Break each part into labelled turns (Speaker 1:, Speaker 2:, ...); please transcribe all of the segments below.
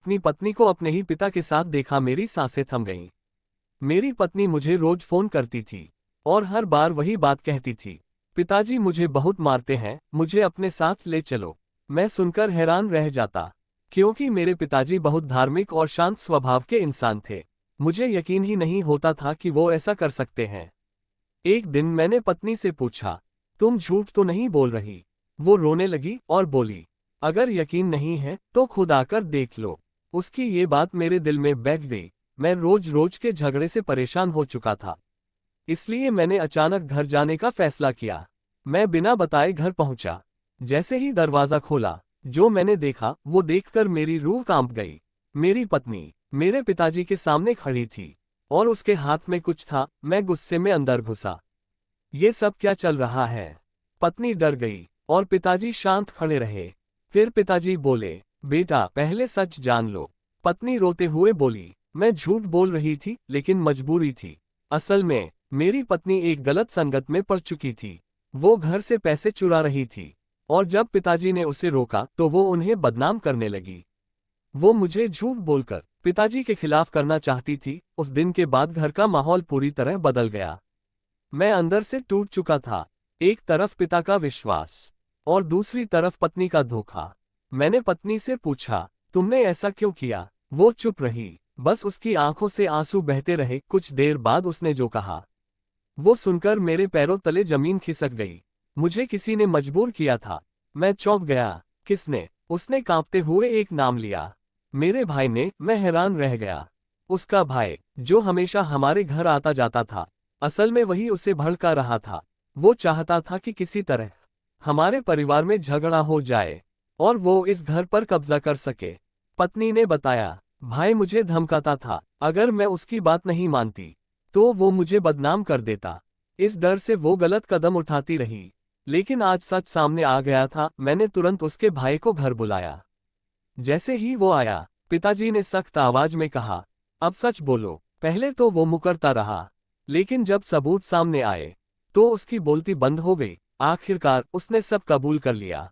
Speaker 1: अपनी पत्नी को अपने ही पिता के साथ देखा मेरी सांसें थम गईं। मेरी पत्नी मुझे रोज फोन करती थी और हर बार वही बात कहती थी, पिताजी मुझे बहुत मारते हैं, मुझे अपने साथ ले चलो। मैं सुनकर हैरान रह जाता, क्योंकि मेरे पिताजी बहुत धार्मिक और शांत स्वभाव के इंसान थे। मुझे यकीन ही नहीं होता था कि वो ऐसा कर सकते हैं। एक दिन मैंने पत्नी से पूछा, तुम झूठ तो नहीं बोल रही? वो रोने लगी और बोली, अगर यकीन नहीं है तो खुद आकर देख लो। उसकी ये बात मेरे दिल में बैठ गई। मैं रोज रोज के झगड़े से परेशान हो चुका था, इसलिए मैंने अचानक घर जाने का फैसला किया। मैं बिना बताए घर पहुंचा। जैसे ही दरवाजा खोला, जो मैंने देखा वो देखकर मेरी रूह कांप गई। मेरी पत्नी मेरे पिताजी के सामने खड़ी थी और उसके हाथ में कुछ था। मैं गुस्से में अंदर घुसा। ये सब क्या चल रहा है? पत्नी डर गई और पिताजी शांत खड़े रहे। फिर पिताजी बोले, बेटा पहले सच जान लो। पत्नी रोते हुए बोली, मैं झूठ बोल रही थी लेकिन मजबूरी थी। असल में मेरी पत्नी एक गलत संगत में पड़ चुकी थी। वो घर से पैसे चुरा रही थी और जब पिताजी ने उसे रोका तो वो उन्हें बदनाम करने लगी। वो मुझे झूठ बोलकर पिताजी के खिलाफ करना चाहती थी। उस दिन के बाद घर का माहौल पूरी तरह बदल गया। मैं अंदर से टूट चुका था। एक तरफ पिता का विश्वास और दूसरी तरफ पत्नी का धोखा। मैंने पत्नी से पूछा, तुमने ऐसा क्यों किया? वो चुप रही, बस उसकी आंखों से आंसू बहते रहे। कुछ देर बाद उसने जो कहा, वो सुनकर मेरे पैरों तले जमीन खिसक गई। मुझे किसी ने मजबूर किया था। मैं चौंक गया। किसने? उसने कांपते हुए एक नाम लिया, मेरे भाई ने। मैं हैरान रह गया। उसका भाई, जो हमेशा हमारे घर आता जाता था, असल में वही उसे भड़का रहा था। वो चाहता था कि किसी तरह हमारे परिवार में झगड़ा हो जाए और वो इस घर पर कब्जा कर सके। पत्नी ने बताया, भाई मुझे धमकाता था, अगर मैं उसकी बात नहीं मानती तो वो मुझे बदनाम कर देता। इस डर से वो गलत कदम उठाती रही। लेकिन आज सच सामने आ गया था। मैंने तुरंत उसके भाई को घर बुलाया। जैसे ही वो आया, पिताजी ने सख्त आवाज में कहा, अब सच बोलो। पहले तो वो मुकरता रहा, लेकिन जब सबूत सामने आए तो उसकी बोलती बंद हो गई। आखिरकार उसने सब कबूल कर लिया।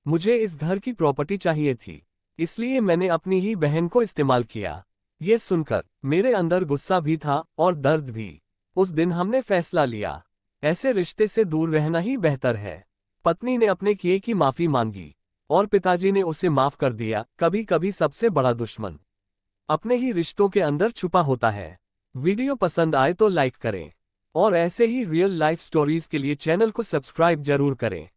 Speaker 1: मुझे इस घर की प्रॉपर्टी चाहिए थी, इसलिए मैंने अपनी ही बहन को इस्तेमाल किया। ये सुनकर मेरे अंदर गुस्सा भी था और दर्द भी। उस दिन हमने फैसला लिया, ऐसे रिश्ते से दूर रहना ही बेहतर है। पत्नी ने अपने किए की माफी मांगी और पिताजी ने उसे माफ कर दिया। कभी कभी सबसे बड़ा दुश्मन अपने ही रिश्तों के अंदर छुपा होता है। वीडियो पसंद आए तो लाइक करें और ऐसे ही रियल लाइफ स्टोरीज के लिए चैनल को सब्सक्राइब जरूर करें।